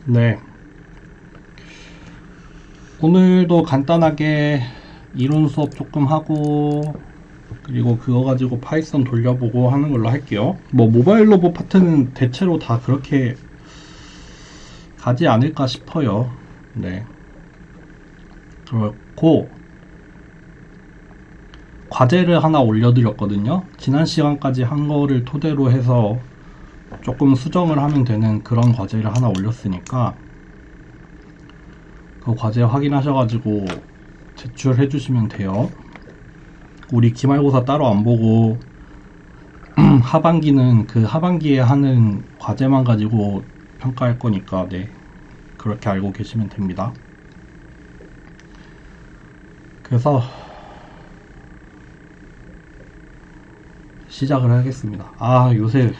네, 오늘도 간단하게 이론 수업 조금 하고 그리고 그거 가지고 파이썬 돌려보고 하는 걸로 할게요. 뭐 모바일 로봇 파트는 대체로 다 그렇게 가지 않을까 싶어요. 네, 그렇고 과제를 하나 올려드렸거든요. 지난 시간까지 한 거를 토대로 해서 조금 수정을 하면 되는 그런 과제를 하나 올렸으니까 그 과제 확인하셔가지고 제출해 주시면 돼요. 우리 기말고사 따로 안 보고 하반기는 그 하반기에 하는 과제만 가지고 평가할 거니까 네, 그렇게 알고 계시면 됩니다. 그래서 시작을 하겠습니다. 요새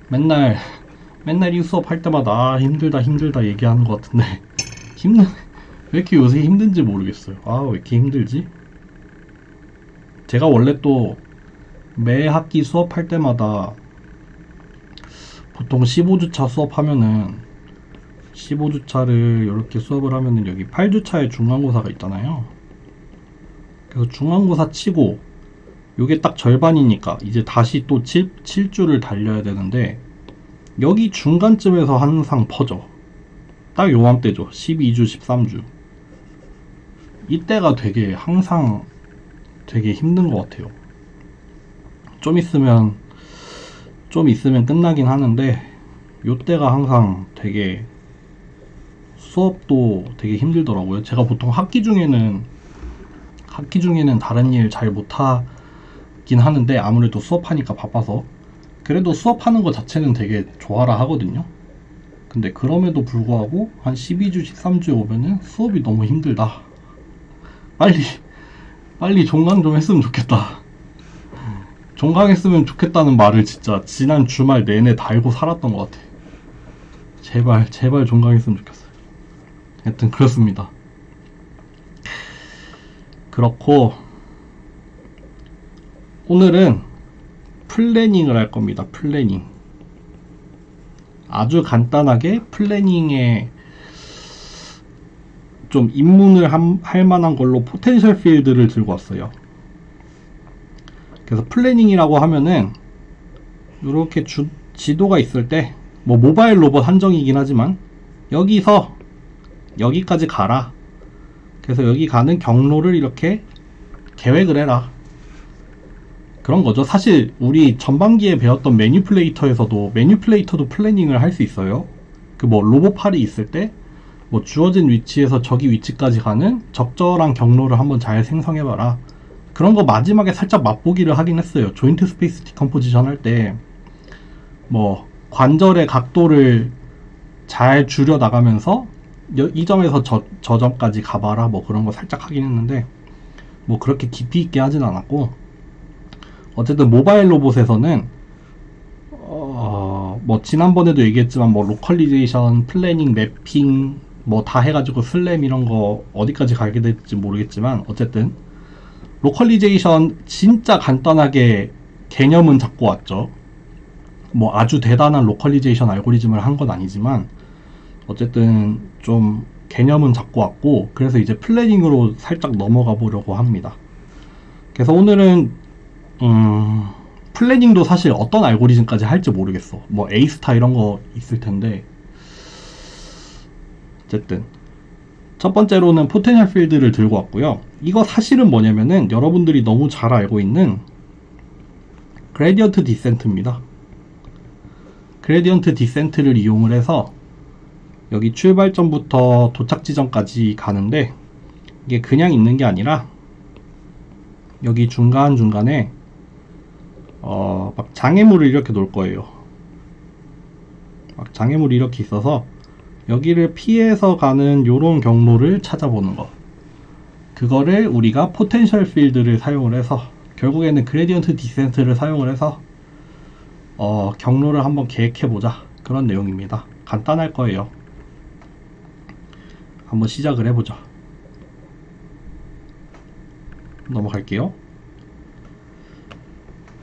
맨날 이 수업 할 때마다 힘들다 얘기하는 것 같은데 왜 이렇게 요새 힘든지 모르겠어요. 왜 이렇게 힘들지? 제가 원래 또 매 학기 수업할 때마다 보통 15주차 수업하면은 15주차를 이렇게 수업을 하면은 여기 8주차에 중간고사가 있잖아요. 그래서 중간고사 치고 요게 딱 절반이니까 이제 다시 또 7주를 달려야 되는데 여기 중간쯤에서 항상 퍼져. 딱 요맘때죠. 12주, 13주. 이때가 되게 항상 되게 힘든 것 같아요. 좀 있으면 끝나긴 하는데 요때가 항상 되게 수업도 되게 힘들더라고요. 제가 보통 학기 중에는 다른 일 잘 못하긴 하는데 아무래도 수업하니까 바빠서 그래도 수업하는 거 자체는 되게 좋아라 하거든요. 근데 그럼에도 불구하고 한 12주, 13주에 오면은 수업이 너무 힘들다. 빨리 종강 좀 했으면 좋겠다. 종강했으면 좋겠다는 말을 진짜 지난 주말 내내 달고 살았던 것 같아. 제발 종강했으면 좋겠어요. 하여튼 그렇습니다. 그렇고 오늘은 플래닝을 할 겁니다. 플래닝. 아주 간단하게 플래닝에 좀 입문을 할 만한 걸로 포텐셜 필드를 들고 왔어요. 그래서 플래닝이라고 하면은 이렇게 지도가 있을 때 뭐 모바일 로봇 한정이긴 하지만 여기서 여기까지 가라. 그래서 여기 가는 경로를 이렇게 계획을 해라. 그런 거죠. 사실 우리 전반기에 배웠던 매니플레이터도 플래닝을 할 수 있어요. 그 뭐 로봇팔이 있을 때 뭐 주어진 위치에서 저기 위치까지 가는 적절한 경로를 한번 잘 생성해봐라. 그런 거 마지막에 살짝 맛보기를 하긴 했어요. 조인트 스페이스 디컴포지션 할 때 뭐 관절의 각도를 잘 줄여 나가면서 이 점에서 저 점까지 가봐라. 뭐 그런 거 살짝 하긴 했는데 뭐 그렇게 깊이 있게 하진 않았고, 어쨌든 모바일 로봇에서는 뭐 지난번에도 얘기했지만 뭐 로컬리제이션, 플래닝, 매핑 뭐 다 해가지고 슬램 이런 거 어디까지 가게 될지 모르겠지만 어쨌든 로컬리제이션 진짜 간단하게 개념은 잡고 왔죠. 뭐 아주 대단한 로컬리제이션 알고리즘을 한 건 아니지만 어쨌든 좀 개념은 잡고 왔고, 그래서 이제 플래닝으로 살짝 넘어가 보려고 합니다. 그래서 오늘은 플래닝도 사실 어떤 알고리즘까지 할지 모르겠어. 뭐 A스타 이런 거 있을 텐데 어쨌든 첫 번째로는 포텐셜 필드를 들고 왔고요. 이거 사실은 뭐냐면은 여러분들이 너무 잘 알고 있는 그레디언트 디센트입니다. 그레디언트 디센트를 이용을 해서 여기 출발점부터 도착 지점까지 가는데 이게 그냥 있는 게 아니라 여기 중간중간에 막 장애물을 이렇게 놓을 거예요. 막 장애물이 이렇게 있어서 여기를 피해서 가는 요런 경로를 찾아보는 거, 그거를 우리가 포텐셜 필드를 사용을 해서 결국에는 그레디언트 디센트를 사용을 해서 경로를 한번 계획해보자, 그런 내용입니다. 간단할 거예요. 한번 시작을 해보자. 넘어갈게요.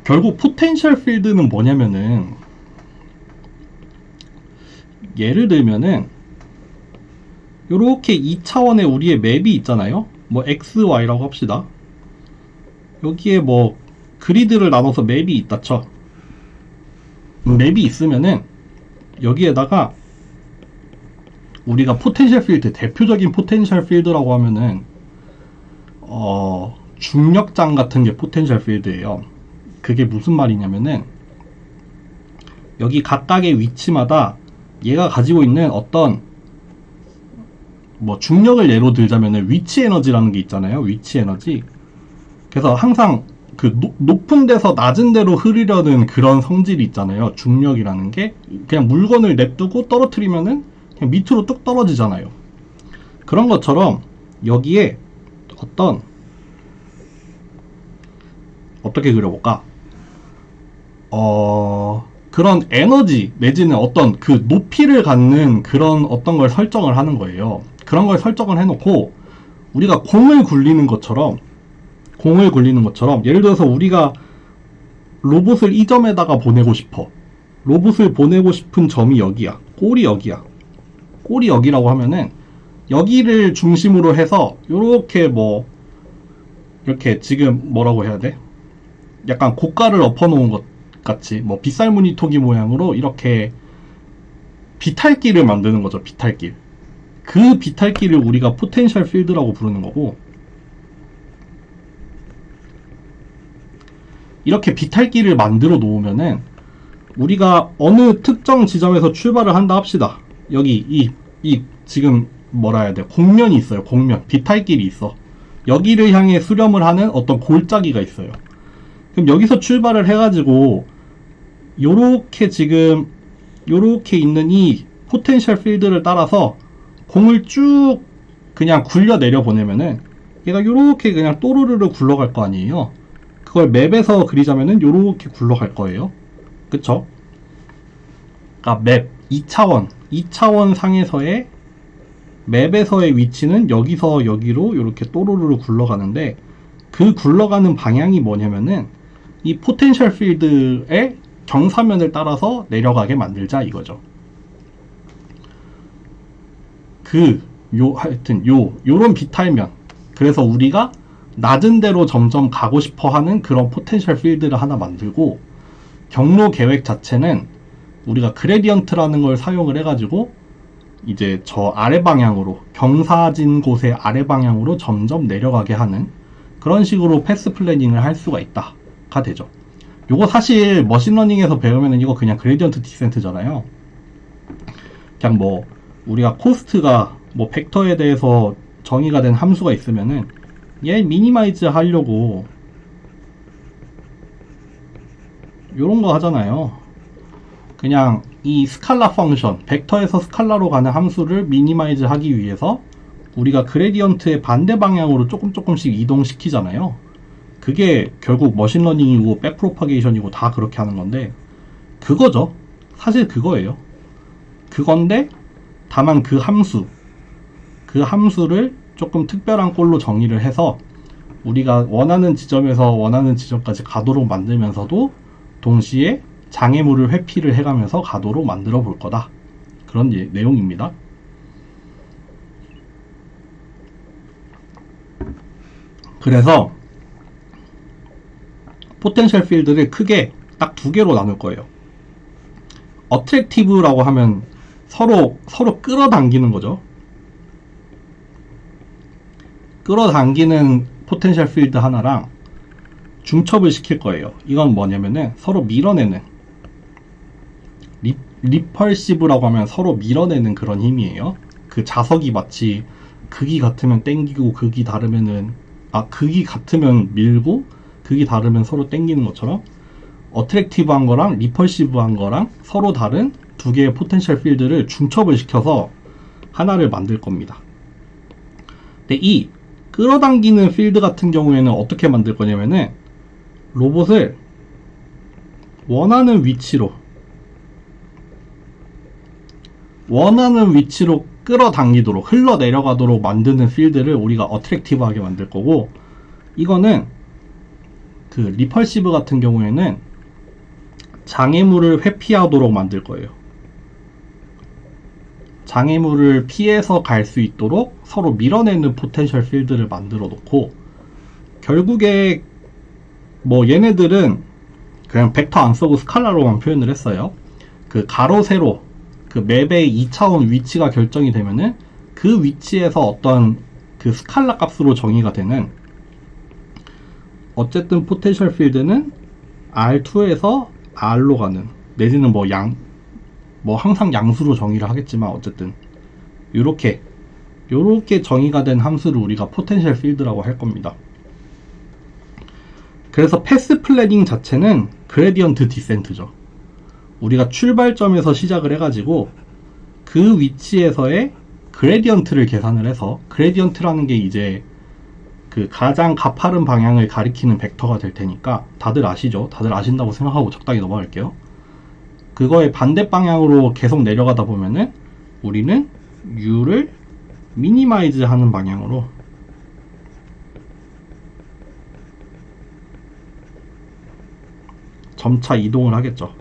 결국 포텐셜 필드는 뭐냐면은 예를 들면은 요렇게 2차원의 우리의 맵이 있잖아요. 뭐 X, Y라고 합시다. 여기에 뭐 그리드를 나눠서 맵이 있다 쳐. 맵이 있으면은 여기에다가 우리가 포텐셜 필드, 대표적인 포텐셜 필드라고 하면은 중력장 같은 게 포텐셜 필드예요. 그게 무슨 말이냐면은 여기 각각의 위치마다 얘가 가지고 있는 어떤 뭐 중력을 예로 들자면은 위치 에너지라는 게 있잖아요. 위치 에너지. 그래서 항상 그 높은 데서 낮은 데로 흐르려는 그런 성질이 있잖아요. 중력이라는 게 그냥 물건을 냅두고 떨어뜨리면은 그냥 밑으로 뚝 떨어지잖아요. 그런 것처럼 여기에 어떻게 그려볼까? 그런 에너지 내지는 어떤 그 높이를 갖는 그런 어떤 걸 설정을 하는 거예요. 그런 걸 설정을 해놓고 우리가 공을 굴리는 것처럼 예를 들어서 우리가 로봇을 이 점에다가 보내고 싶어. 로봇을 보내고 싶은 점이 여기야. 골이 여기야. 골이 여기라고 하면은 여기를 중심으로 해서 요렇게 뭐 이렇게 지금 뭐라고 해야 돼? 약간 고가를 엎어놓은 것 같이 뭐 빗살무늬 토기 모양으로 이렇게 비탈길을 만드는 거죠. 비탈길. 그 비탈길을 우리가 포텐셜 필드라고 부르는 거고, 이렇게 비탈길을 만들어 놓으면은 우리가 어느 특정 지점에서 출발을 한다 합시다. 여기 이 지금 뭐라 해야 돼? 공면이 있어요. 공면. 비탈길이 있어. 여기를 향해 수렴을 하는 어떤 골짜기가 있어요. 그럼 여기서 출발을 해가지고 요렇게 지금 요렇게 있는 이 포텐셜 필드를 따라서 공을 쭉 그냥 굴려 내려 보내면은 얘가 요렇게 그냥 또르르르 굴러갈 거 아니에요. 그걸 맵에서 그리자면은 요렇게 굴러갈 거예요. 그쵸? 그러니까 맵 2차원 상에서의 맵에서의 위치는 여기서 여기로 이렇게 또르르르 굴러가는데, 그 굴러가는 방향이 뭐냐면은 이 포텐셜 필드의 경사면을 따라서 내려가게 만들자 이거죠. 하여튼 요런 비탈면, 그래서 우리가 낮은 데로 점점 가고 싶어 하는 그런 포텐셜 필드를 하나 만들고, 경로 계획 자체는 우리가 그레디언트라는 걸 사용을 해가지고 이제 저 아래 방향으로, 경사진 곳의 아래 방향으로 점점 내려가게 하는 그런 식으로 패스 플래닝을 할 수가 있다가 되죠. 요거 사실 머신러닝에서 배우면은 이거 그냥 그레디언트 디센트잖아요. 그냥 뭐 우리가 코스트가 뭐 벡터에 대해서 정의가 된 함수가 있으면은 얘 미니마이즈 하려고 요런 거 하잖아요. 그냥 이 스칼라 펑션, 벡터에서 스칼라로 가는 함수를 미니마이즈 하기 위해서 우리가 그레디언트의 반대 방향으로 조금씩 이동시키잖아요. 그게 결국 머신러닝이고 백프로파게이션이고 다 그렇게 하는 건데, 그거죠. 사실 그거예요. 그건데 다만 그 함수를 조금 특별한 꼴로 정의를 해서 우리가 원하는 지점에서 원하는 지점까지 가도록 만들면서도 동시에 장애물을 회피를 해가면서 가도록 만들어 볼 거다. 그런 내용입니다. 그래서 포텐셜 필드를 크게 딱 두 개로 나눌 거예요. 어트랙티브라고 하면 서로 끌어당기는 거죠. 끌어당기는 포텐셜 필드 하나랑 중첩을 시킬 거예요. 이건 뭐냐면은 서로 밀어내는, 리펄시브라고 하면 서로 밀어내는 그런 힘이에요. 그 자석이 마치 극이 같으면 땡기고 극이 다르면은, 극이 같으면 밀고 극이 다르면 서로 땡기는 것처럼 어트랙티브한 거랑 리펄시브한 거랑 서로 다른 두 개의 포텐셜 필드를 중첩을 시켜서 하나를 만들 겁니다. 근데 이 끌어당기는 필드 같은 경우에는 어떻게 만들 거냐면은 로봇을 원하는 위치로 끌어당기도록, 흘러내려가도록 만드는 필드를 우리가 어트랙티브하게 만들 거고, 이거는 그 리펄시브 같은 경우에는 장애물을 회피하도록 만들 거예요. 장애물을 피해서 갈 수 있도록 서로 밀어내는 포텐셜 필드를 만들어 놓고, 결국에 뭐 얘네들은 그냥 벡터 안 쓰고 스칼라로만 표현을 했어요. 그 가로 세로 그 맵의 2차원 위치가 결정이 되면은 그 위치에서 어떤 그 스칼라 값으로 정의가 되는, 어쨌든 포텐셜 필드는 R2에서 R로 가는, 내지는 뭐 항상 양수로 정의를 하겠지만 어쨌든 요렇게 정의가 된 함수를 우리가 포텐셜 필드라고 할 겁니다. 그래서 패스 플래닝 자체는 그레디언트 디센트죠. 우리가 출발점에서 시작을 해가지고 그 위치에서의 그레디언트를 계산을 해서, 그레디언트라는 게 이제 그 가장 가파른 방향을 가리키는 벡터가 될 테니까 다들 아시죠? 다들 아신다고 생각하고 적당히 넘어갈게요. 그거의 반대 방향으로 계속 내려가다 보면은 우리는 U를 미니마이즈 하는 방향으로 점차 이동을 하겠죠.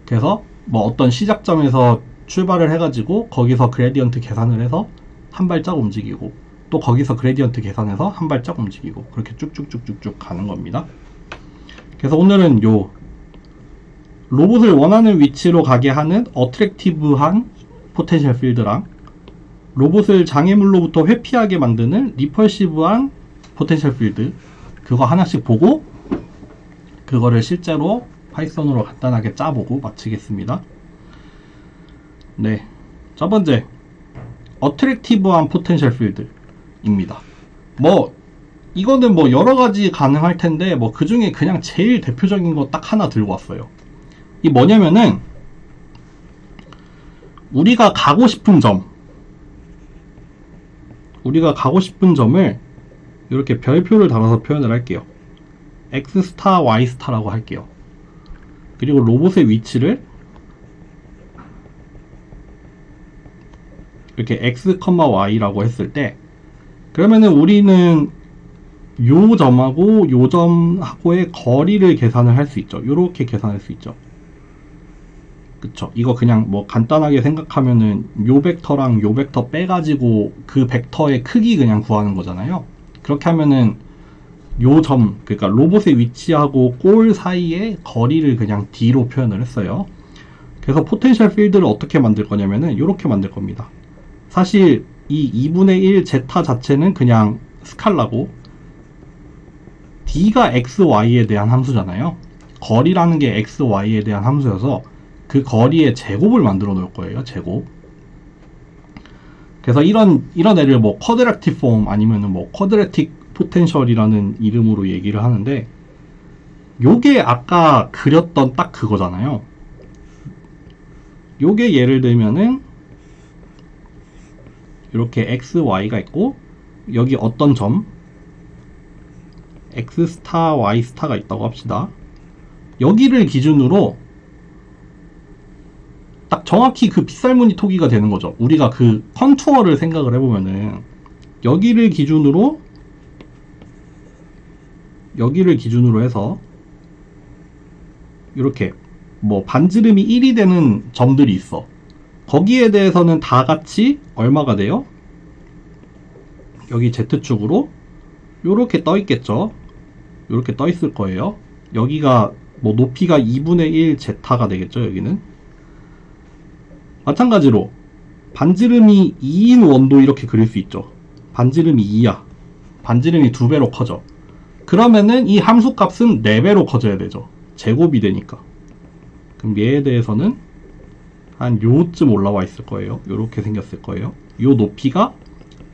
그래서 뭐 어떤 시작점에서 출발을 해가지고 거기서 그레디언트 계산을 해서 한 발짝 움직이고, 또 거기서 그레디언트 계산해서 한 발짝 움직이고, 그렇게 쭉쭉쭉쭉쭉 가는 겁니다. 그래서 오늘은 요 로봇을 원하는 위치로 가게 하는 어트랙티브한 포텐셜 필드랑 로봇을 장애물로부터 회피하게 만드는 리펄시브한 포텐셜 필드, 그거 하나씩 보고 그거를 실제로 파이썬으로 간단하게 짜보고 마치겠습니다. 네, 첫 번째 어트랙티브한 포텐셜 필드입니다. 뭐 이거는 뭐 여러가지 가능할 텐데 뭐 그 중에 그냥 제일 대표적인 거 딱 하나 들고 왔어요. 이 뭐냐면은 우리가 가고 싶은 점을 이렇게 별표를 달아서 표현을 할게요. X 스타, Y 스타라고 할게요. 그리고 로봇의 위치를 이렇게 X, Y라고 했을 때, 그러면은 우리는 요 점하고 요 점하고의 거리를 계산을 할 수 있죠. 요렇게 계산할 수 있죠. 그쵸. 이거 그냥 뭐 간단하게 생각하면은 요 벡터랑 요 벡터 빼가지고 그 벡터의 크기 그냥 구하는 거잖아요. 그렇게 하면은 요 점, 그러니까 로봇의 위치하고 골 사이의 거리를 그냥 D로 표현을 했어요. 그래서 포텐셜 필드를 어떻게 만들 거냐면은 요렇게 만들 겁니다. 사실 이 2분의 1 제타 자체는 그냥 스칼라고, D가 X, Y에 대한 함수잖아요. 거리라는 게 X, Y에 대한 함수여서 그 거리의 제곱을 만들어 놓을 거예요. 제곱. 그래서 이런 애를 뭐 쿼드라틱 폼 아니면은 뭐 쿼드라틱 포텐셜이라는 이름으로 얘기를 하는데, 요게 아까 그렸던 딱 그거잖아요. 요게 예를 들면은 이렇게 X, Y가 있고 여기 어떤 점 X 스타, Y 스타가 있다고 합시다. 여기를 기준으로 딱 정확히 그 빗살무늬 토기가 되는 거죠. 우리가 그 컨투어를 생각을 해보면은 여기를 기준으로 해서 이렇게 뭐 반지름이 1이 되는 점들이 있어. 거기에 대해서는 다 같이 얼마가 돼요? 여기 Z축으로 요렇게 떠 있겠죠. 요렇게 떠 있을 거예요. 여기가 뭐 높이가 2분의 1 제타가 되겠죠. 여기는 마찬가지로 반지름이 2인 원도 이렇게 그릴 수 있죠. 반지름이 2야. 반지름이 2배로 커져. 그러면은 이 함수 값은 4배로 커져야 되죠. 제곱이 되니까. 그럼 얘에 대해서는 한 요쯤 올라와 있을 거예요. 요렇게 생겼을 거예요. 요 높이가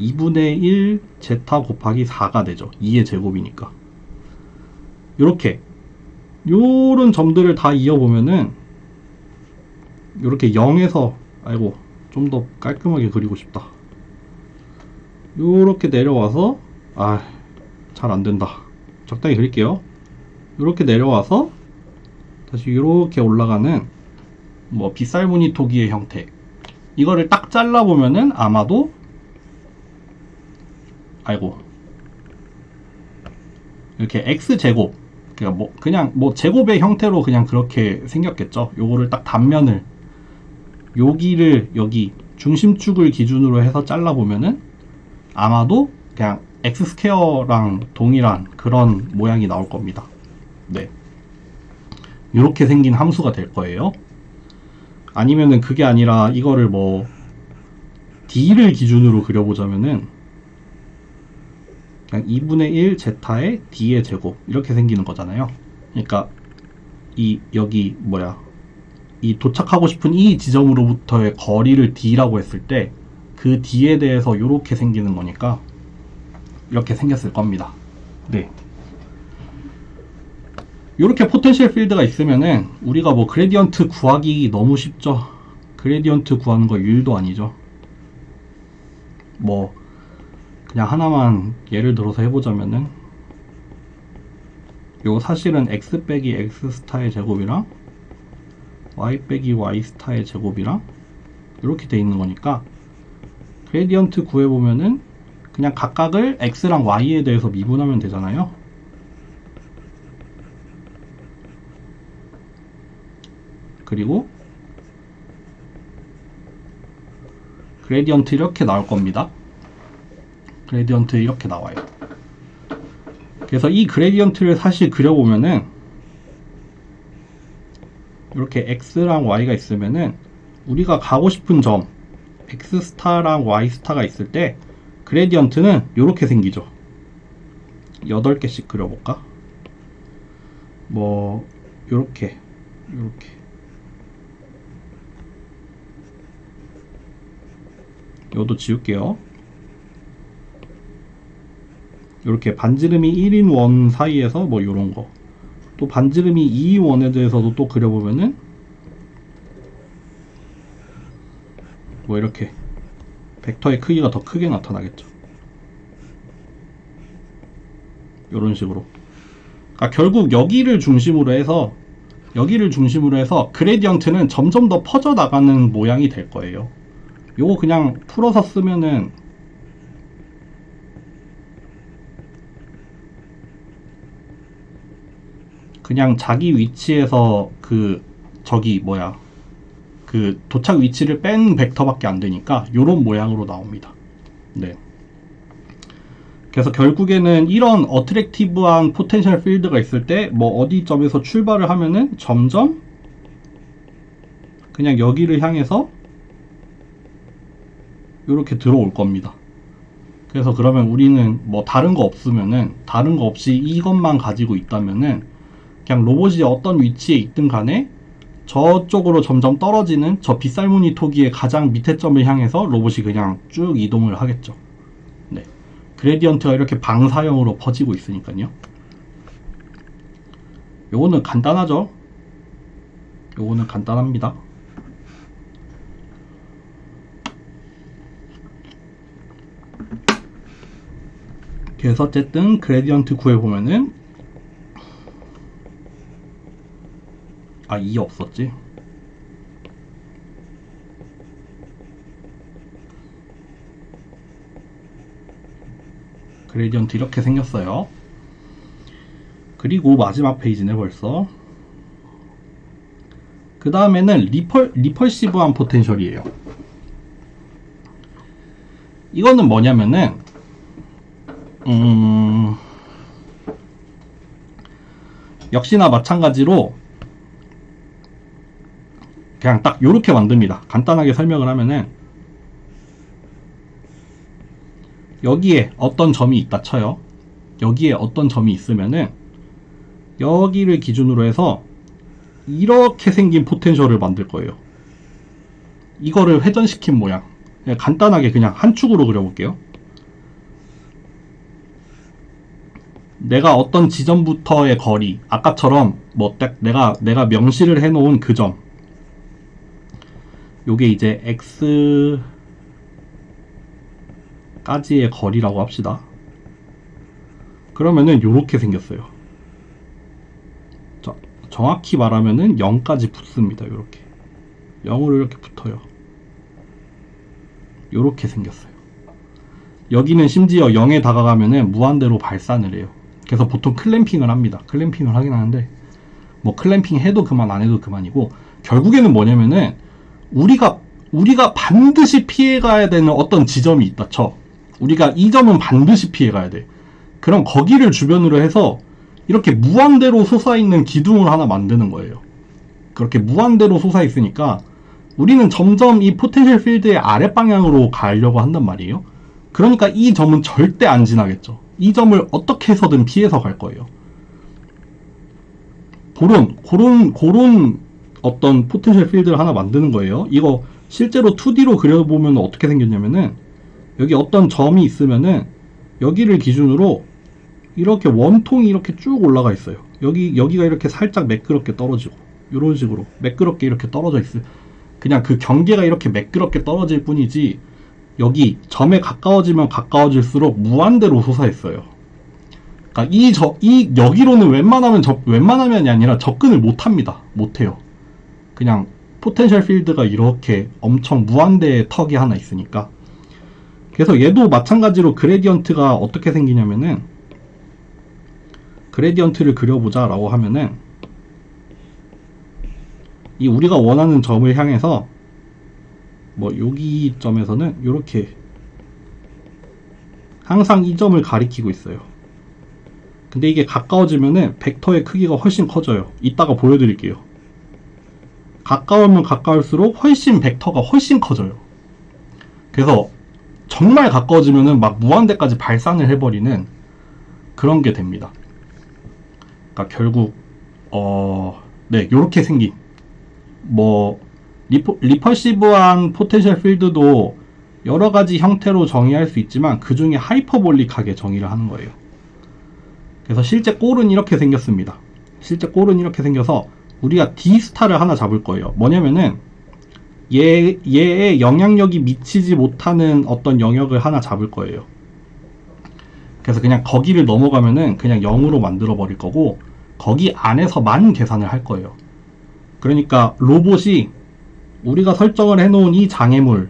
2분의 1 제타 곱하기 4가 되죠. 2의 제곱이니까. 요렇게 요런 점들을 다 이어보면은 요렇게 0에서, 아이고 좀 더 깔끔하게 그리고 싶다. 요렇게 내려와서, 잘 안된다. 적당히 그릴게요. 요렇게 내려와서 다시 요렇게 올라가는 뭐 빗살무늬 토기의 형태. 이거를 딱 잘라보면은 아마도, 이렇게 X제곱, 그러니까 뭐 그냥 뭐 제곱의 형태로 그냥 그렇게 생겼겠죠. 요거를 딱 단면을 여기를 여기 중심축을 기준으로 해서 잘라보면은 아마도 그냥 x 스퀘어랑 동일한 그런 모양이 나올 겁니다. 네, 이렇게 생긴 함수가 될 거예요. 아니면은 그게 아니라 이거를 뭐 d를 기준으로 그려보자면은 그냥 2분의 1 제타의 d의 제곱 이렇게 생기는 거잖아요. 그러니까 이 여기 뭐야 이 도착하고 싶은 이 지점으로부터의 거리를 d라고 했을 때 그 d에 대해서 이렇게 생기는 거니까 이렇게 생겼을 겁니다. 네. 이렇게 포텐셜 필드가 있으면은 우리가 뭐 그레디언트 구하기 너무 쉽죠. 그레디언트 구하는 거 일도 아니죠. 뭐 그냥 하나만 예를 들어서 해보자면은 요 사실은 x 빼기 x 스타의 제곱이랑 y 빼기 y 스타의 제곱이랑 이렇게 돼 있는 거니까 그레디언트 구해보면은 그냥 각각을 x랑 y에 대해서 미분하면 되잖아요. 그리고 그레디언트 이렇게 나올 겁니다. 그레디언트 이렇게 나와요. 그래서 이 그레디언트를 사실 그려보면은 이렇게 x랑 y가 있으면은 우리가 가고 싶은 점 x 스타랑 y 스타가 있을 때 그레디언트는 이렇게 생기죠. 8개씩 그려볼까? 뭐 요렇게 요도 지울게요. 이렇게 반지름이 1인 원 사이에서 뭐 요런거 또 반지름이 2인 원에 대해서도 또 그려보면은 뭐 이렇게 벡터의 크기가 더 크게 나타나겠죠. 요런 식으로. 그러니까 결국 여기를 중심으로 해서 그레디언트는 점점 더 퍼져 나가는 모양이 될 거예요. 요거 그냥 풀어서 쓰면은 그냥 자기 위치에서 그 도착 위치를 뺀 벡터밖에 안 되니까 요런 모양으로 나옵니다. 네. 그래서 결국에는 이런 어트랙티브한 포텐셜 필드가 있을 때 뭐 어디 점에서 출발을 하면은 점점 그냥 여기를 향해서 이렇게 들어올 겁니다. 그래서 그러면 우리는 뭐 다른 거 없이 이것만 가지고 있다면은 그냥 로봇이 어떤 위치에 있든 간에 저쪽으로 점점 떨어지는 저 빗살무늬 토기의 가장 밑에 점을 향해서 로봇이 그냥 쭉 이동을 하겠죠. 네. 그레디언트가 이렇게 방사형으로 퍼지고 있으니까요. 요거는 간단하죠? 요거는 간단합니다. 그래서 어쨌든 그레디언트 구해보면은 2 없었지. 그레디언트 이렇게 생겼어요. 그리고 마지막 페이지네 벌써. 그 다음에는 리펄시브한 포텐셜이에요. 이거는 뭐냐면은 역시나 마찬가지로 그냥 딱 요렇게 만듭니다. 간단하게 설명을 하면은 여기에 어떤 점이 있다 쳐요. 여기에 어떤 점이 있으면은 여기를 기준으로 해서 이렇게 생긴 포텐셜을 만들 거예요. 이거를 회전시킨 모양. 그냥 간단하게 그냥 한 축으로 그려볼게요. 내가 어떤 지점부터의 거리, 아까처럼 뭐 딱 내가 명시를 해놓은 그 점, 요게 이제 x까지의 거리라고 합시다. 그러면은 요렇게 생겼어요. 자, 정확히 말하면은 0까지 붙습니다. 요렇게 0으로 이렇게 붙어요. 요렇게 생겼어요. 여기는 심지어 0에 다가가면은 무한대로 발산을 해요. 그래서 보통 클램핑을 합니다. 클램핑을 하긴 하는데 뭐 클램핑 해도 그만 안 해도 그만이고, 결국에는 뭐냐면은 우리가 반드시 피해가야 되는 어떤 지점이 있다 쳐. 우리가 이 점은 반드시 피해가야 돼. 그럼 거기를 주변으로 해서 이렇게 무한대로 솟아있는 기둥을 하나 만드는 거예요. 그렇게 무한대로 솟아있으니까 우리는 점점 이 포텐셜 필드의 아랫방향으로 가려고 한단 말이에요. 그러니까 이 점은 절대 안 지나겠죠. 이 점을 어떻게 해서든 피해서 갈 거예요. 그런 어떤 포텐셜 필드를 하나 만드는 거예요. 이거 실제로 2D로 그려보면 어떻게 생겼냐면은, 여기 어떤 점이 있으면은 여기를 기준으로 이렇게 원통이 이렇게 쭉 올라가 있어요. 여기가 이렇게 살짝 매끄럽게 떨어지고, 이런 식으로 매끄럽게 이렇게 떨어져 있어요. 그냥 그 경계가 이렇게 매끄럽게 떨어질 뿐이지, 여기 점에 가까워지면 가까워질수록 무한대로 솟아있어요. 그러니까 여기로는 웬만하면이 아니라 접근을 못합니다. 못해요. 그냥 포텐셜 필드가 이렇게 엄청 무한대의 턱이 하나 있으니까. 그래서 얘도 마찬가지로 그레디언트가 어떻게 생기냐면은, 그레디언트를 그려보자 라고 하면은, 이 우리가 원하는 점을 향해서 뭐 여기 점에서는 이렇게 항상 이 점을 가리키고 있어요. 근데 이게 가까워지면은 벡터의 크기가 훨씬 커져요. 이따가 보여드릴게요. 가까우면 가까울수록 훨씬 벡터가 훨씬 커져요. 그래서 정말 가까워지면은 막 무한대까지 발산을 해버리는 그런 게 됩니다. 그러니까 결국 네, 요렇게 생긴, 뭐 리퍼시브한 포텐셜 필드도 여러가지 형태로 정의할 수 있지만 그 중에 하이퍼볼릭하게 정의를 하는 거예요. 그래서 실제 꼴은 이렇게 생겼습니다. 실제 꼴은 이렇게 생겨서 우리가 D스타를 하나 잡을 거예요. 뭐냐면은 얘의 영향력이 미치지 못하는 어떤 영역을 하나 잡을 거예요. 그래서 그냥 거기를 넘어가면은 그냥 0으로 만들어 버릴 거고, 거기 안에서만 계산을 할 거예요. 그러니까 로봇이 우리가 설정을 해놓은 이 장애물을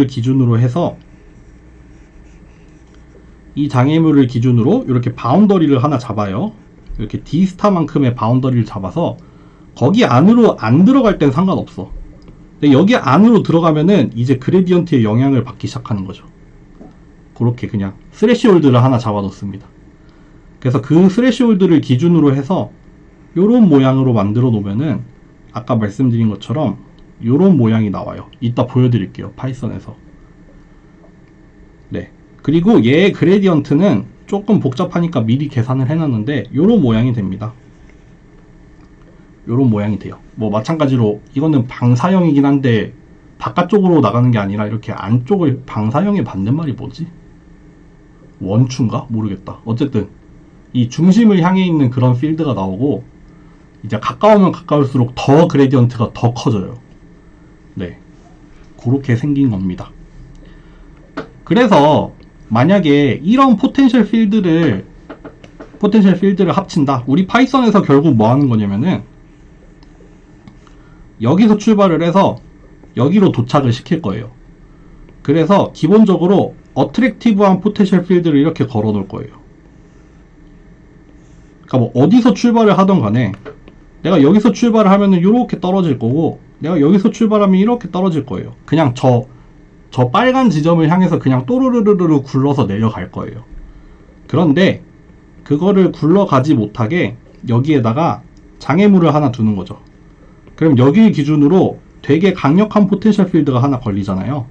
기준으로 해서, 이 장애물을 기준으로 이렇게 바운더리를 하나 잡아요. 이렇게 D스타만큼의 바운더리를 잡아서 거기 안으로 안 들어갈 땐 상관없어. 근데 여기 안으로 들어가면은 이제 그레디언트의 영향을 받기 시작하는 거죠. 그렇게 그냥 스레시홀드를 하나 잡아 놓습니다. 그래서 그 스레시홀드를 기준으로 해서 요런 모양으로 만들어 놓으면은 아까 말씀드린 것처럼 요런 모양이 나와요. 이따 보여드릴게요. 파이썬에서. 네. 그리고 얘의 그레디언트는 조금 복잡하니까 미리 계산을 해놨는데 요런 모양이 됩니다. 요런 모양이 돼요. 뭐 마찬가지로 이거는 방사형이긴 한데 바깥쪽으로 나가는 게 아니라 이렇게 안쪽을, 방사형의 반대말이 뭐지? 원추인가? 모르겠다. 어쨌든 이 중심을 향해 있는 그런 필드가 나오고, 이제 가까우면 가까울수록 더 그레디언트가 더 커져요. 네, 그렇게 생긴 겁니다. 그래서 만약에 이런 포텐셜 필드를 합친다. 우리 파이썬에서 결국 뭐 하는 거냐면은 여기서 출발을 해서 여기로 도착을 시킬 거예요. 그래서 기본적으로 어트랙티브한 포텐셜 필드를 이렇게 걸어 놓을 거예요. 그러니까 뭐 어디서 출발을 하던 간에 내가 여기서 출발을 하면은 이렇게 떨어질 거고, 내가 여기서 출발하면 이렇게 떨어질 거예요. 그냥 저 빨간 지점을 향해서 그냥 또르르르르 굴러서 내려갈 거예요. 그런데 그거를 굴러가지 못하게 여기에다가 장애물을 하나 두는 거죠. 그럼 여기 기준으로 되게 강력한 포텐셜 필드가 하나 걸리잖아요.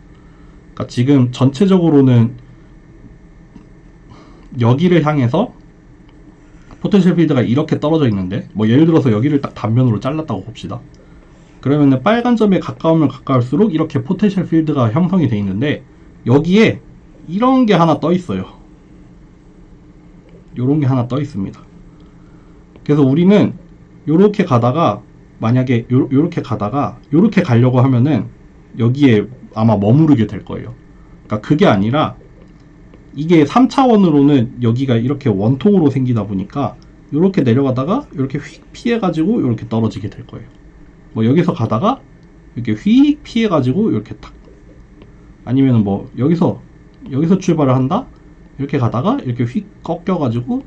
그러니까 지금 전체적으로는 여기를 향해서 포텐셜 필드가 이렇게 떨어져 있는데, 뭐 예를 들어서 여기를 딱 단면으로 잘랐다고 봅시다. 그러면은 빨간 점에 가까우면 가까울수록 이렇게 포텐셜 필드가 형성이 돼 있는데, 여기에 이런 게 하나 떠 있어요. 요런 게 하나 떠 있습니다. 그래서 우리는 요렇게 가다가, 만약에 요렇게 가다가 요렇게 가려고 하면은 여기에 아마 머무르게 될 거예요. 그러니까 그게 아니라 이게 3차원으로는 여기가 이렇게 원통으로 생기다 보니까 요렇게 내려가다가 이렇게 휙 피해가지고 이렇게 떨어지게 될 거예요. 뭐 여기서 가다가 이렇게 휙 피해가지고 이렇게 탁, 아니면은 뭐 여기서 출발을 한다? 이렇게 가다가 이렇게 휙 꺾여가지고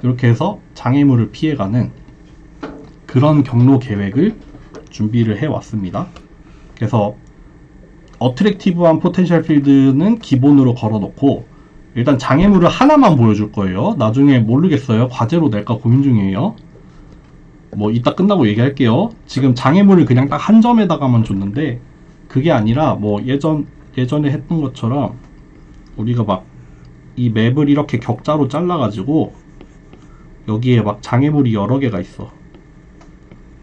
이렇게 해서 장애물을 피해가는 그런 경로 계획을 준비를 해왔습니다. 그래서 어트랙티브한 포텐셜 필드는 기본으로 걸어놓고 일단 장애물을 하나만 보여줄 거예요. 나중에 모르겠어요. 과제로 낼까 고민 중이에요. 뭐 이따 끝나고 얘기할게요. 지금 장애물을 그냥 딱 한 점에다가만 줬는데 그게 아니라 뭐 예전에 했던 것처럼 우리가 막 이 맵을 이렇게 격자로 잘라가지고 여기에 막 장애물이 여러 개가 있어.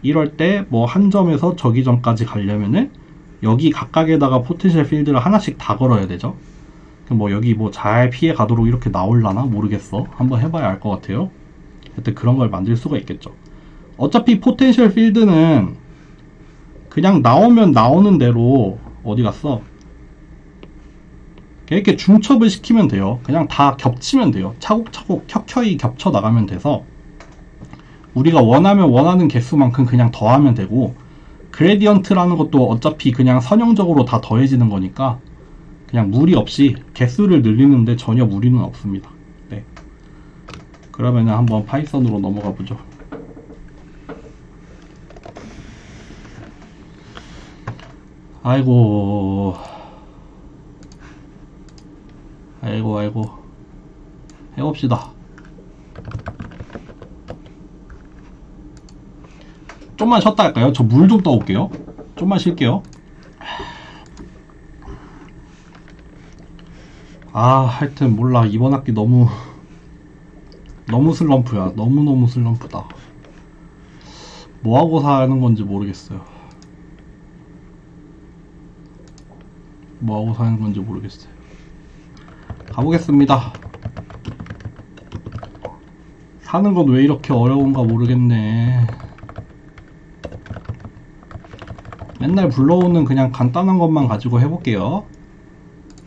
이럴 때 뭐 한 점에서 저기 점까지 가려면은 여기 각각에다가 포텐셜 필드를 하나씩 다 걸어야 되죠. 뭐 여기 뭐 잘 피해 가도록 이렇게 나올라나 모르겠어. 한번 해봐야 알 것 같아요. 하여튼 그런 걸 만들 수가 있겠죠. 어차피 포텐셜 필드는 그냥 나오면 나오는 대로 어디 갔어? 이렇게 중첩을 시키면 돼요. 그냥 다 겹치면 돼요. 차곡차곡 켜켜이 겹쳐 나가면 돼서 우리가 원하면 원하는 개수만큼 그냥 더하면 되고 그레디언트라는 것도 어차피 그냥 선형적으로 다 더해지는 거니까 그냥 무리 없이 개수를 늘리는데 전혀 무리는 없습니다. 네. 그러면 한번 파이썬으로 넘어가 보죠. 아이고 해봅시다. 좀만 쉬었다 할까요? 저 물 좀 떠올게요. 좀만 쉴게요. 하여튼 몰라. 이번 학기 너무 슬럼프야. 너무 슬럼프다. 뭐하고 사는 건지 모르겠어요. 가보겠습니다. 사는 건 왜 이렇게 어려운가 모르겠네. 맨날 불러오는 그냥 간단한 것만 가지고 해볼게요.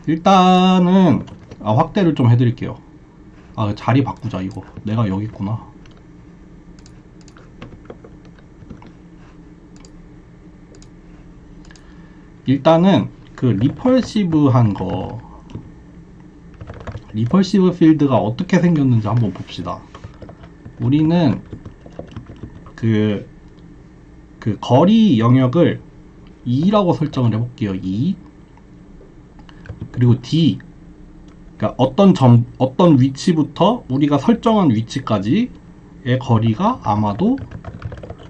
일단은 확대를 좀 해드릴게요. 자리 바꾸자. 이거 내가 여기 있구나. 일단은 그 리펄시브한 거, 리펄시브 필드가 어떻게 생겼는지 한번 봅시다. 우리는 그 거리 영역을 2라고 설정을 해볼게요. 2. 그리고 D, 그러니까 어떤 위치부터 우리가 설정한 위치까지의 거리가 아마도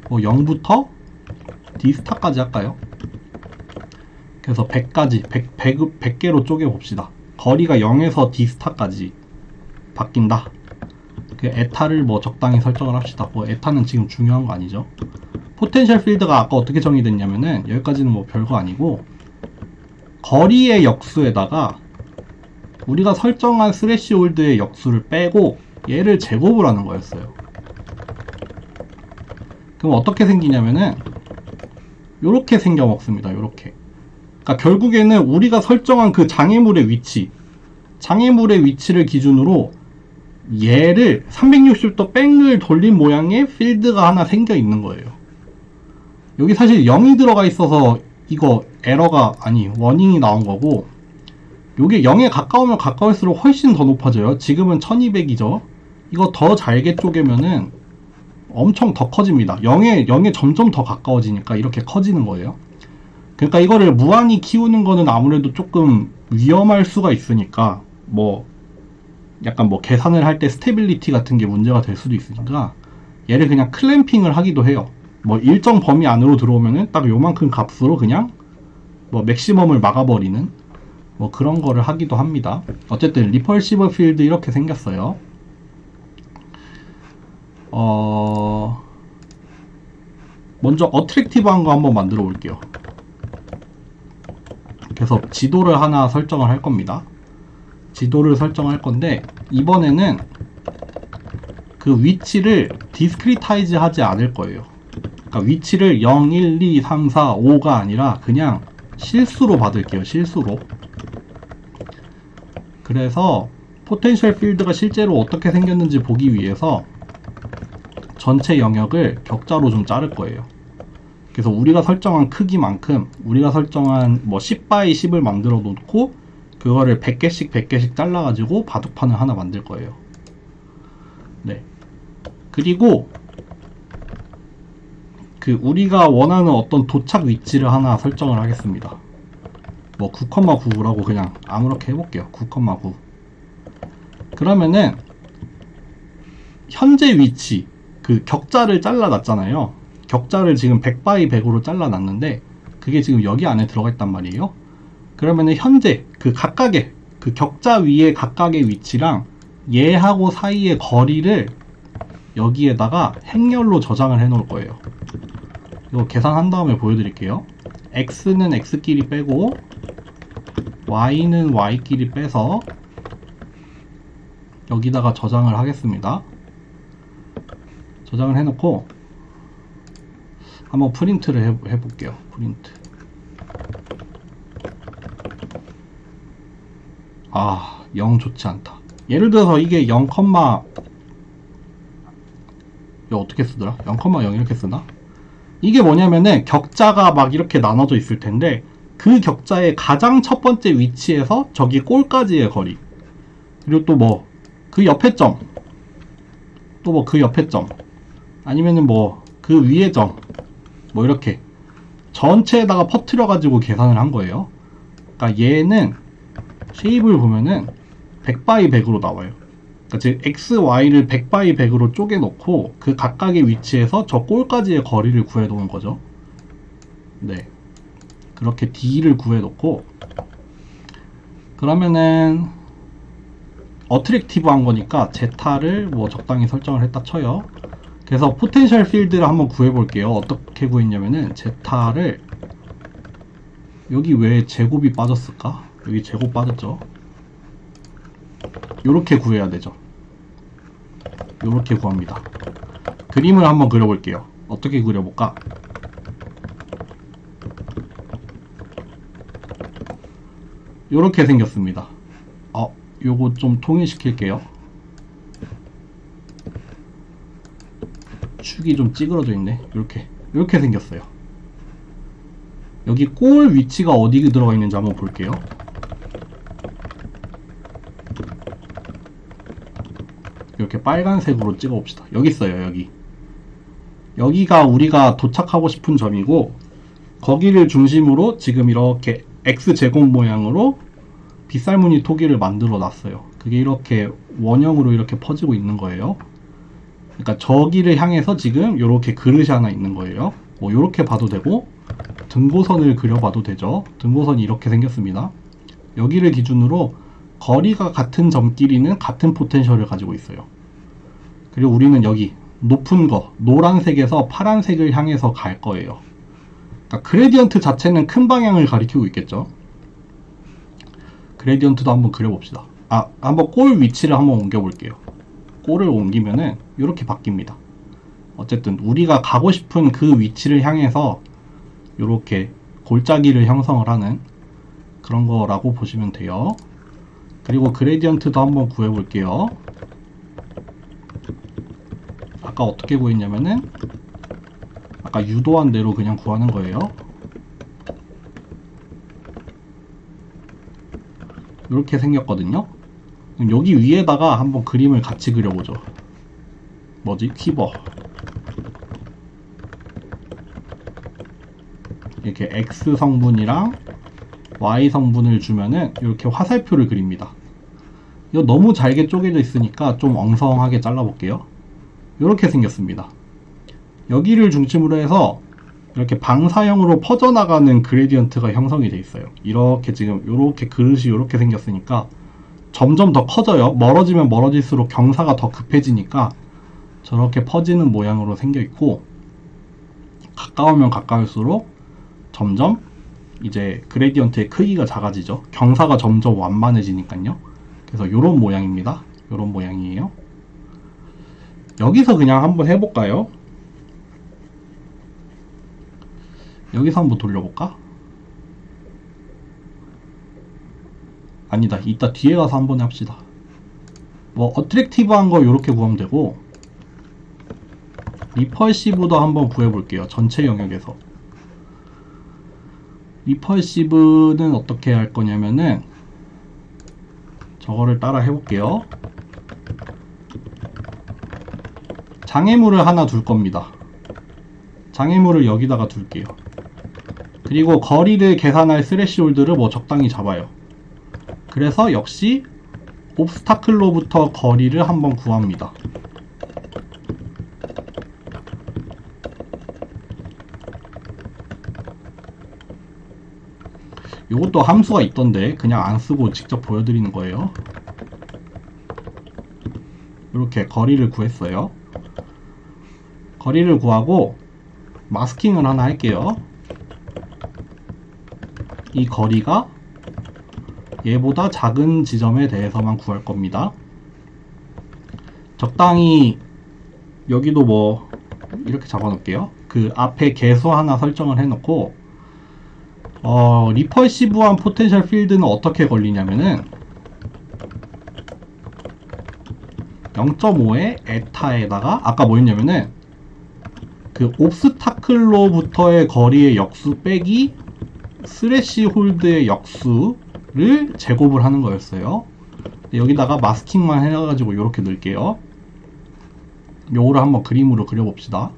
뭐 0부터 D스타까지 할까요? 그래서 100개로 쪼개봅시다. 거리가 0에서 D스타까지 바뀐다. 그 에타를 뭐 적당히 설정을 합시다. 뭐 에타는 지금 중요한 거 아니죠. 포텐셜 필드가 아까 어떻게 정의됐냐면은 여기까지는 뭐 별거 아니고 거리의 역수에다가 우리가 설정한 스레시홀드의 역수를 빼고 얘를 제곱을 하는 거였어요. 그럼 어떻게 생기냐면은 요렇게 생겨 먹습니다. 요렇게. 그러니까 결국에는 우리가 설정한 그 장애물의 위치를 기준으로 얘를 360도 백을 돌린 모양의 필드가 하나 생겨 있는 거예요. 여기 사실 0이 들어가 있어서 이거 워닝이 나온 거고, 요게 0에 가까우면 가까울수록 훨씬 더 높아져요. 지금은 1200이죠. 이거 더 잘게 쪼개면은 엄청 더 커집니다. 0에 점점 더 가까워지니까 이렇게 커지는 거예요. 그러니까 이거를 무한히 키우는 거는 아무래도 조금 위험할 수가 있으니까, 약간 계산을 할 때 스테빌리티 같은 게 문제가 될 수도 있으니까 얘를 그냥 클램핑을 하기도 해요. 일정 범위 안으로 들어오면은 딱 요만큼 값으로 그냥 맥시멈을 막아버리는 그런 거를 하기도 합니다. 어쨌든 리펄시브 필드 이렇게 생겼어요. 먼저 어트랙티브한 거 한번 만들어 볼게요. 그래서 지도를 하나 설정을 할 겁니다. 지도를 설정할 건데 이번에는 그 위치를 디스크리타이즈 하지 않을 거예요. 그러니까 위치를 0, 1, 2, 3, 4, 5가 아니라 그냥 실수로 받을게요. 실수로. 그래서 포텐셜 필드가 실제로 어떻게 생겼는지 보기 위해서 전체 영역을 격자로 좀 자를 거예요. 그래서 우리가 설정한 크기만큼 우리가 설정한 10 by 10을 만들어 놓고 그거를 100개씩 100개씩 잘라가지고 바둑판을 하나 만들 거예요. 네. 그리고 그 우리가 원하는 어떤 도착 위치를 하나 설정을 하겠습니다. 뭐 9,9라고 그냥 아무렇게 해볼게요. 9,9. 그러면은 현재 위치, 그 격자를 잘라놨잖아요. 격자를 지금 100x100으로 잘라놨는데 그게 지금 여기 안에 들어가 있단 말이에요. 그러면은 현재 그 각각의 그 격자 위에 각각의 위치랑 얘하고 사이의 거리를 여기에다가 행렬로 저장을 해 놓을 거예요. 이거 계산한 다음에 보여드릴게요. x는 x끼리 빼고 y는 y끼리 빼서 여기다가 저장을 하겠습니다. 저장을 해놓고 한번 프린트를 해볼게요. 프린트. 아, 0 좋지 않다. 예를 들어서 이게 0, 이거 어떻게 쓰더라? 0,0 이렇게 쓰나? 이게 뭐냐면은 격자가 막 이렇게 나눠져 있을 텐데 그 격자의 가장 첫 번째 위치에서 저기 골까지의 거리, 그리고 또 뭐 그 옆에 점, 또 뭐 그 옆에 점, 아니면은 뭐 그 위에 점, 뭐 이렇게 전체에다가 퍼뜨려 가지고 계산을 한 거예요. 그러니까 얘는 쉐입을 보면은 100x100으로 나와요. 그러니까 즉 x, y를 100x100으로 쪼개 놓고 그 각각의 위치에서 저 골까지의 거리를 구해 놓은 거죠. 네, 그렇게 d를 구해 놓고, 그러면은 어트랙티브한 거니까 제타를 뭐 적당히 설정을 했다 쳐요. 그래서 포텐셜 필드를 한번 구해 볼게요. 어떻게 구했냐면은 제타를, 여기 왜 제곱이 빠졌을까? 여기 제곱 빠졌죠. 요렇게 구해야 되죠. 요렇게 구합니다. 그림을 한번 그려볼게요. 어떻게 그려볼까? 요렇게 생겼습니다. 요거 좀 통일시킬게요. 축이 좀 찌그러져 있네. 요렇게 생겼어요. 여기 골 위치가 어디 들어가 있는지 한번 볼게요. 이렇게 빨간색으로 찍어 봅시다. 여기 있어요. 여기가 우리가 도착하고 싶은 점이고, 거기를 중심으로 지금 이렇게 X제곱 모양으로 빗살무늬 토기를 만들어 놨어요. 그게 이렇게 원형으로 이렇게 퍼지고 있는 거예요. 그러니까 저기를 향해서 지금 이렇게 그릇이 하나 있는 거예요. 뭐 이렇게 봐도 되고, 등고선을 그려봐도 되죠. 등고선이 이렇게 생겼습니다. 여기를 기준으로 거리가 같은 점끼리는 같은 포텐셜을 가지고 있어요. 그리고 우리는 여기 높은 거, 노란색에서 파란색을 향해서 갈 거예요. 그러니까 그레디언트 자체는 큰 방향을 가리키고 있겠죠. 그레디언트도 한번 그려봅시다. 한번 골 위치를 한번 옮겨볼게요. 골을 옮기면은 이렇게 바뀝니다. 어쨌든 우리가 가고 싶은 그 위치를 향해서 이렇게 골짜기를 형성을 하는 그런 거라고 보시면 돼요. 그리고 그레디언트도 한번 구해볼게요. 아까 어떻게 구했냐면은 아까 유도한 대로 그냥 구하는 거예요. 이렇게 생겼거든요. 여기 위에다가 한번 그림을 같이 그려보죠. 뭐지? 키버. 이렇게 X 성분이랑 Y 성분을 주면은 이렇게 화살표를 그립니다. 이거 너무 잘게 쪼개져 있으니까 좀 엉성하게 잘라볼게요. 이렇게 생겼습니다. 여기를 중심으로 해서 이렇게 방사형으로 퍼져나가는 그레디언트가 형성이 되어 있어요. 이렇게 지금 이렇게 그릇이 이렇게 생겼으니까 점점 더 커져요. 멀어지면 멀어질수록 경사가 더 급해지니까 저렇게 퍼지는 모양으로 생겨 있고, 가까우면 가까울수록 점점 이제 그레디언트의 크기가 작아지죠. 경사가 점점 완만해지니까요. 그래서 이런 모양입니다. 이런 모양이에요. 여기서 그냥 한번 해볼까요? 여기서 한번 돌려볼까? 아니다, 이따 뒤에 가서 한번 합시다. 뭐 어트랙티브한 거 이렇게 구하면 되고, 리펄시브도 한번 구해볼게요. 전체 영역에서. 리펄시브는 어떻게 할 거냐면은 저거를 따라 해볼게요. 장애물을 하나 둘 겁니다. 장애물을 여기다가 둘게요. 그리고 거리를 계산할 스레시홀드를 뭐 적당히 잡아요. 그래서 역시 옵스타클로부터 거리를 한번 구합니다. 요것도 함수가 있던데 그냥 안 쓰고 직접 보여드리는 거예요. 이렇게 거리를 구했어요. 거리를 구하고 마스킹을 하나 할게요. 이 거리가 얘보다 작은 지점에 대해서만 구할 겁니다. 적당히 여기도 뭐 이렇게 잡아 놓을게요. 그 앞에 개수 하나 설정을 해 놓고 리펄시브한 포텐셜 필드는 어떻게 걸리냐면은 0.5의 에타에다가 아까 뭐였냐면은 그 옵스타클로부터의 거리의 역수 빼기 스레시홀드의 역수를 제곱을 하는 거였어요. 여기다가 마스킹만 해가지고 이렇게 넣을게요. 요거를 한번 그림으로 그려봅시다.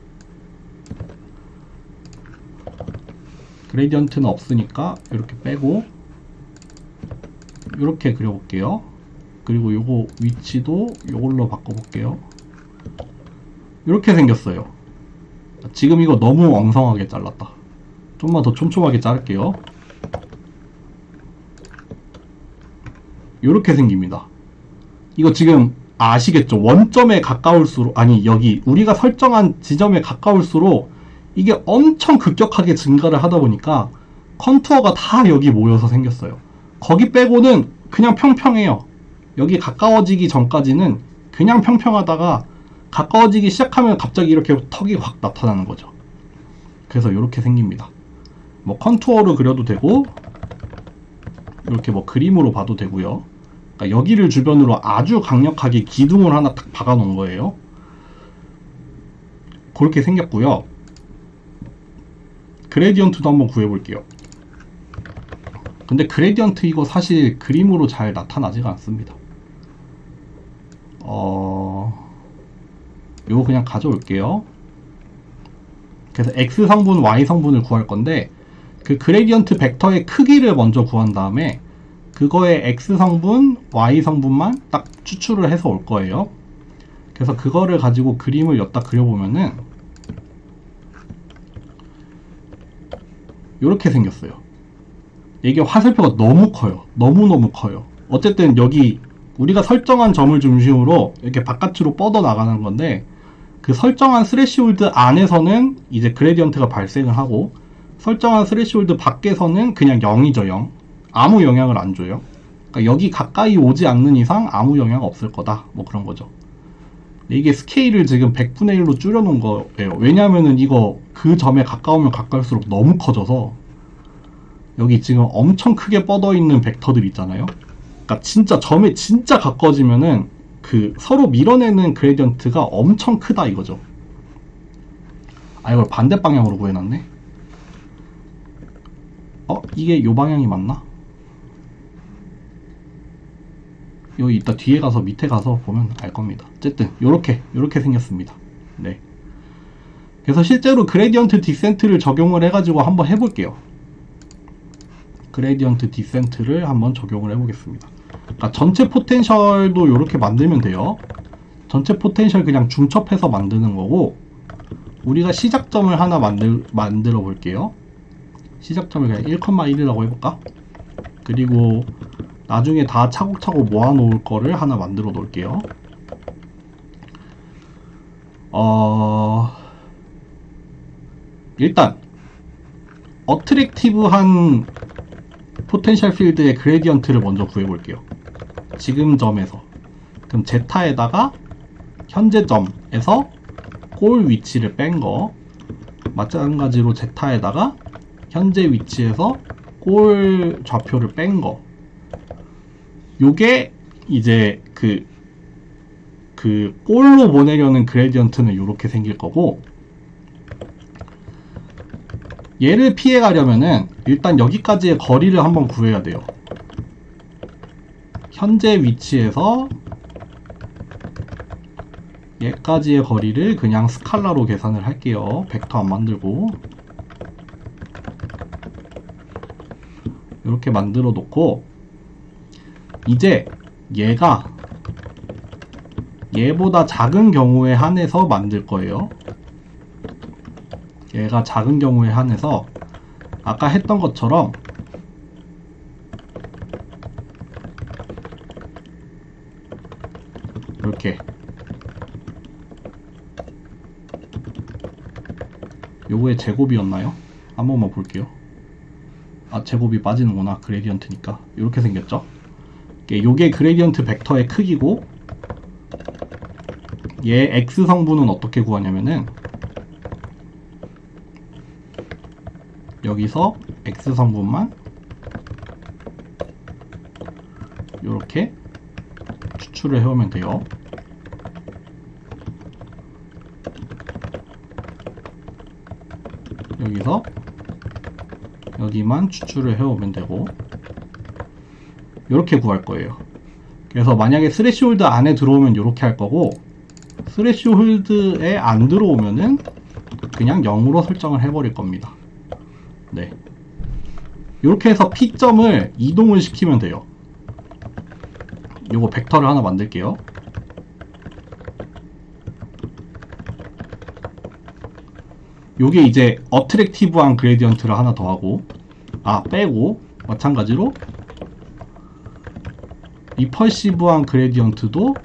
그레디언트는 없으니까 이렇게 빼고 이렇게 그려볼게요. 그리고 요거 위치도 요걸로 바꿔볼게요. 이렇게 생겼어요. 지금 이거 너무 엉성하게 잘랐다. 좀만 더 촘촘하게 자를게요. 이렇게 생깁니다. 이거 지금 아시겠죠? 원점에 가까울수록, 아니 여기 우리가 설정한 지점에 가까울수록 이게 엄청 급격하게 증가를 하다 보니까 컨투어가 다 여기 모여서 생겼어요. 거기 빼고는 그냥 평평해요. 여기 가까워지기 전까지는 그냥 평평하다가 가까워지기 시작하면 갑자기 이렇게 턱이 확 나타나는 거죠. 그래서 이렇게 생깁니다. 뭐 컨투어로 그려도 되고 이렇게 뭐 그림으로 봐도 되고요. 그러니까 여기를 주변으로 아주 강력하게 기둥을 하나 딱 박아 놓은 거예요. 그렇게 생겼고요. 그레디언트도 한번 구해볼게요. 근데 그레디언트 이거 사실 그림으로 잘 나타나지가 않습니다. 요거 그냥 가져올게요. 그래서 X 성분, Y 성분을 구할 건데 그 그레디언트 벡터의 크기를 먼저 구한 다음에 그거의 X 성분, Y 성분만 딱 추출을 해서 올 거예요. 그래서 그거를 가지고 그림을 엿다 그려보면은 이렇게 생겼어요. 이게 화살표가 너무 커요. 너무너무 커요. 어쨌든 여기 우리가 설정한 점을 중심으로 이렇게 바깥으로 뻗어 나가는 건데 그 설정한 스레시홀드 안에서는 이제 그레디언트가 발생을 하고 설정한 스레시홀드 밖에서는 그냥 0이죠. 0. 아무 영향을 안 줘요. 그러니까 여기 가까이 오지 않는 이상 아무 영향 없을 거다. 뭐 그런 거죠. 이게 스케일을 지금 100분의 1로 줄여놓은 거예요. 왜냐면은 이거 그 점에 가까우면 가까울수록 너무 커져서 여기 지금 엄청 크게 뻗어 있는 벡터들 있잖아요. 그러니까 진짜 점에 진짜 가까워지면은 그 서로 밀어내는 그레디언트가 엄청 크다 이거죠. 아 이걸 반대 방향으로 구해놨네. 이게 요 방향이 맞나? 여기 이따 뒤에 가서 밑에 가서 보면 알 겁니다. 어쨌든 요렇게 생겼습니다. 네. 그래서 실제로 그레디언트 디센트를 적용을 해가지고 한번 해볼게요. 그레디언트 디센트를 한번 적용을 해보겠습니다. 그러니까 전체 포텐셜도 이렇게 만들면 돼요. 전체 포텐셜 그냥 중첩해서 만드는 거고 우리가 시작점을 하나 만들어 볼게요. 시작점을 그냥 1,1이라고 해볼까? 그리고 나중에 다 차곡차곡 모아 놓을 거를 하나 만들어 놓을게요. 일단 어트랙티브한 포텐셜 필드의 그레디언트를 먼저 구해볼게요. 지금 점에서. 그럼 제타에다가 현재 점에서 골 위치를 뺀 거, 마찬가지로 제타에다가 현재 위치에서 골 좌표를 뺀 거, 요게 이제 그 골로 보내려는 그레디언트는 이렇게 생길 거고, 얘를 피해 가려면은 일단 여기까지의 거리를 한번 구해야 돼요. 현재 위치에서 얘까지의 거리를 그냥 스칼라로 계산을 할게요. 벡터 안 만들고 이렇게 만들어 놓고, 이제 얘가 얘보다 작은 경우에 한해서 만들 거예요. 얘가 작은 경우에 한해서 아까 했던 것처럼 이렇게 요거의 제곱이었나요? 한 번만 볼게요. 아, 제곱이 빠지는구나. 그레디언트니까. 이렇게 생겼죠? 요게 그레디언트 벡터의 크기고, 얘 x 성분은 어떻게 구하냐면은 여기서 x 성분만 이렇게 추출을 해오면 돼요. 여기서 여기만 추출을 해오면 되고, 이렇게 구할 거예요. 그래서 만약에 스레시홀드 안에 들어오면 이렇게 할 거고, 스레시홀드에 안 들어오면은 그냥 0으로 설정을 해버릴 겁니다. 네, 이렇게 해서 P점을 이동을 시키면 돼요. 요거 벡터를 하나 만들게요. 요게 이제 어트랙티브한 그레디언트를 하나 더하고, 빼고, 마찬가지로 리펄시브한 그레디언트도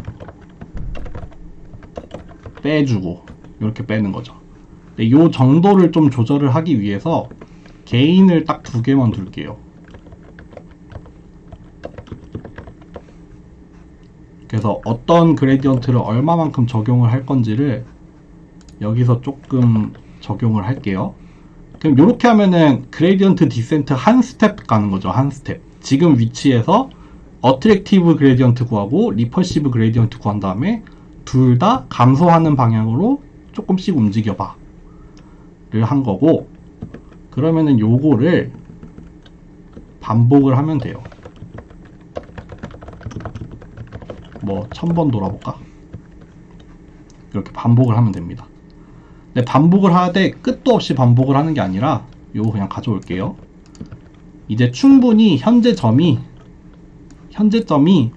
빼주고, 이렇게 빼는 거죠. 네, 요 정도를 좀 조절을 하기 위해서 개인을 딱 2개만 둘게요. 그래서 어떤 그레디언트를 얼마만큼 적용을 할 건지를 여기서 조금 적용을 할게요. 그럼 이렇게 하면은 그레디언트 디센트 한 스텝 가는 거죠. 한 스텝. 지금 위치에서 어트랙티브 그레디언트 구하고 리펄시브 그레디언트 구한 다음에 둘 다 감소하는 방향으로 조금씩 움직여봐 를 한 거고, 그러면은 요거를 반복을 하면 돼요. 뭐 1000번 돌아볼까? 이렇게 반복을 하면 됩니다. 근데 반복을 하되 끝도 없이 반복을 하는 게 아니라 요거 그냥 가져올게요. 이제 충분히 현재점이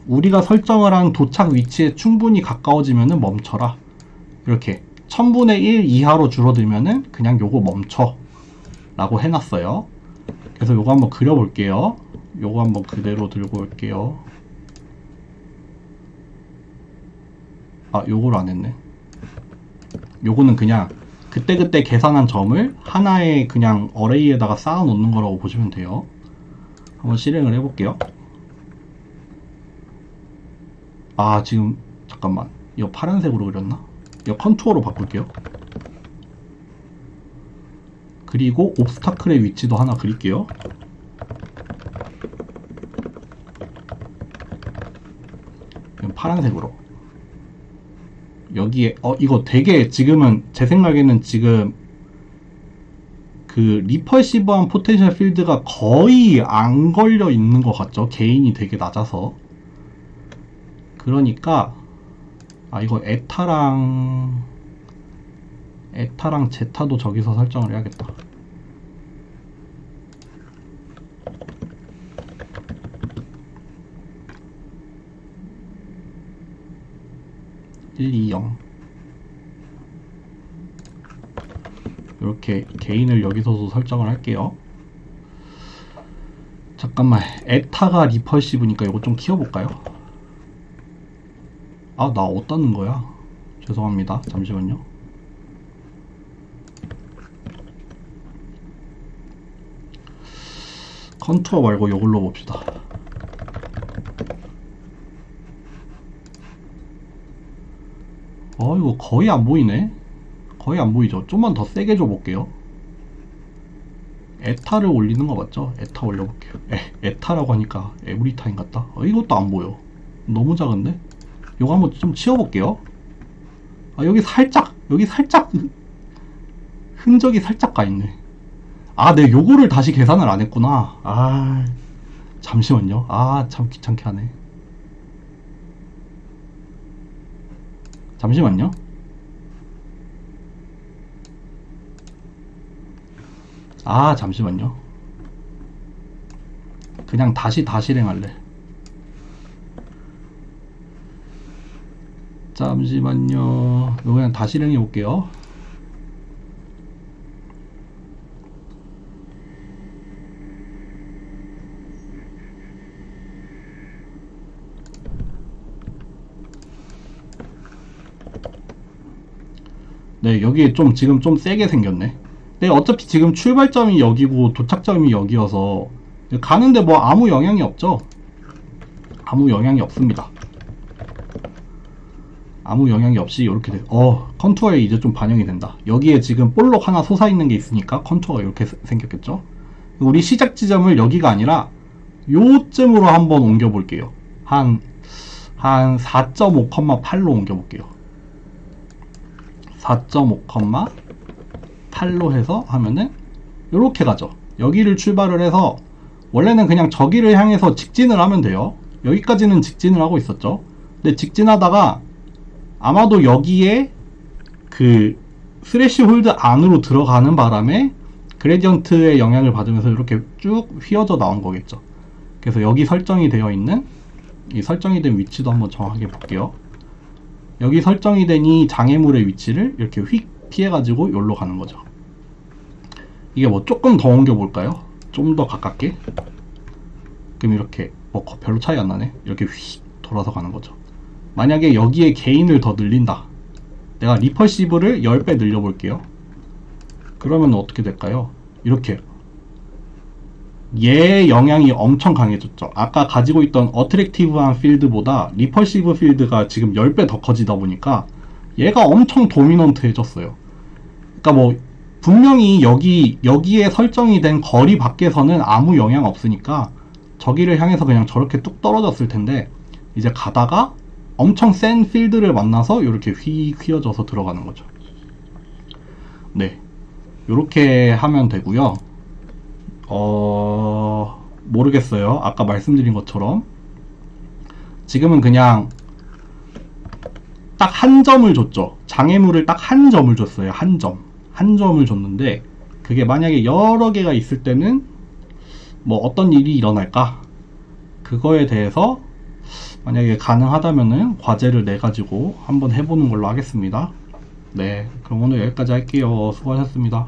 우리가 설정을 한 도착 위치에 충분히 가까워지면은 멈춰라. 이렇게 1000분의 1 이하로 줄어들면은 그냥 요거 멈춰 라고 해놨어요. 그래서 요거 한번 그려볼게요. 요거 한번 그대로 들고 올게요. 요거를 안 했네. 요거는 그냥 그때그때 계산한 점을 하나의 그냥 어레이에다가 쌓아 놓는 거라고 보시면 돼요. 한번 실행을 해볼게요. 지금 잠깐만, 이거 파란색으로 그렸나? 이거 컨투어로 바꿀게요. 그리고 옵스타클의 위치도 하나 그릴게요. 이건 파란색으로. 여기에 이거 되게 지금은 제 생각에는 지금 그 리펄시브한 포텐셜 필드가 거의 안 걸려 있는 것 같죠? 게인이 되게 낮아서. 그러니까 이거 에타랑 제타도 저기서 설정을 해야겠다. 이렇게 게인을 여기서도 설정을 할게요. 잠깐만, 에타가 리펄시브니까 이거 좀 키워볼까요? 나 어디다는 거야? 죄송합니다. 잠시만요. 컨투어 말고 이걸로 봅시다. 이거 거의 안 보이네. 거의 안 보이죠? 좀만 더 세게 줘볼게요. 에타를 올리는 거 맞죠? 에타 올려볼게요. 에타라고 하니까 에브리타임 같다. 이것도 안 보여. 너무 작은데? 요거 한번 좀 치워볼게요. 여기 살짝 흔적이 살짝 가있네. 네, 요거를 다시 계산을 안 했구나. 잠시만요. 참 귀찮게 하네. 잠시만요. 아, 잠시만요. 그냥 다시 실행할래. 잠시만요. 이거 그냥 다시 실행해 볼게요. 네, 여기 좀 지금 좀 세게 생겼네. 네, 어차피 지금 출발점이 여기고 도착점이 여기여서 가는데 뭐 아무 영향이 없죠. 아무 영향이 없습니다. 아무 영향이 없이 이렇게 돼. 컨투어에 이제 좀 반영이 된다. 여기에 지금 볼록 하나 솟아있는 게 있으니까 컨투어가 이렇게 생겼겠죠. 우리 시작 지점을 여기가 아니라 요쯤으로 한번 옮겨 볼게요. 한 4.5,8로 옮겨 볼게요. 4.5,8로 해서 하면은 요렇게 가죠. 여기를 출발을 해서 원래는 그냥 저기를 향해서 직진을 하면 돼요. 여기까지는 직진을 하고 있었죠. 근데 직진하다가 아마도 여기에 그 스래시홀드 안으로 들어가는 바람에 그레디언트의 영향을 받으면서 이렇게 쭉 휘어져 나온 거겠죠. 그래서 여기 설정이 되어 있는 이 설정이 된 위치도 한번 정확하게 볼게요. 여기 설정이 된 이 장애물의 위치를 이렇게 휙 피해가지고 여기로 가는 거죠. 이게 뭐 조금 더 옮겨 볼까요? 좀 더 가깝게. 그럼 이렇게 별로 차이 안 나네. 이렇게 휙 돌아서 가는 거죠. 만약에 여기에 게인을 더 늘린다. 내가 리퍼시브를 10배 늘려볼게요. 그러면 어떻게 될까요? 이렇게 얘의 영향이 엄청 강해졌죠. 아까 가지고 있던 어트랙티브한 필드보다 리퍼시브 필드가 지금 10배 더 커지다 보니까 얘가 엄청 도미넌트해졌어요. 그러니까 뭐 분명히 여기에 설정이 된 거리 밖에서는 아무 영향 없으니까 저기를 향해서 그냥 저렇게 뚝 떨어졌을 텐데 이제 가다가 엄청 센 필드를 만나서 이렇게 휘어져서 들어가는 거죠. 네, 이렇게 하면 되고요. 모르겠어요. 아까 말씀드린 것처럼 지금은 그냥 딱 한 점을 줬죠. 장애물을 딱 한 점을 줬어요. 한 점을 줬는데 그게 만약에 여러 개가 있을 때는 뭐 어떤 일이 일어날까? 그거에 대해서 만약에 가능하다면은 과제를 내 가지고 한번 해보는 걸로 하겠습니다. 네, 그럼 오늘 여기까지 할게요. 수고하셨습니다.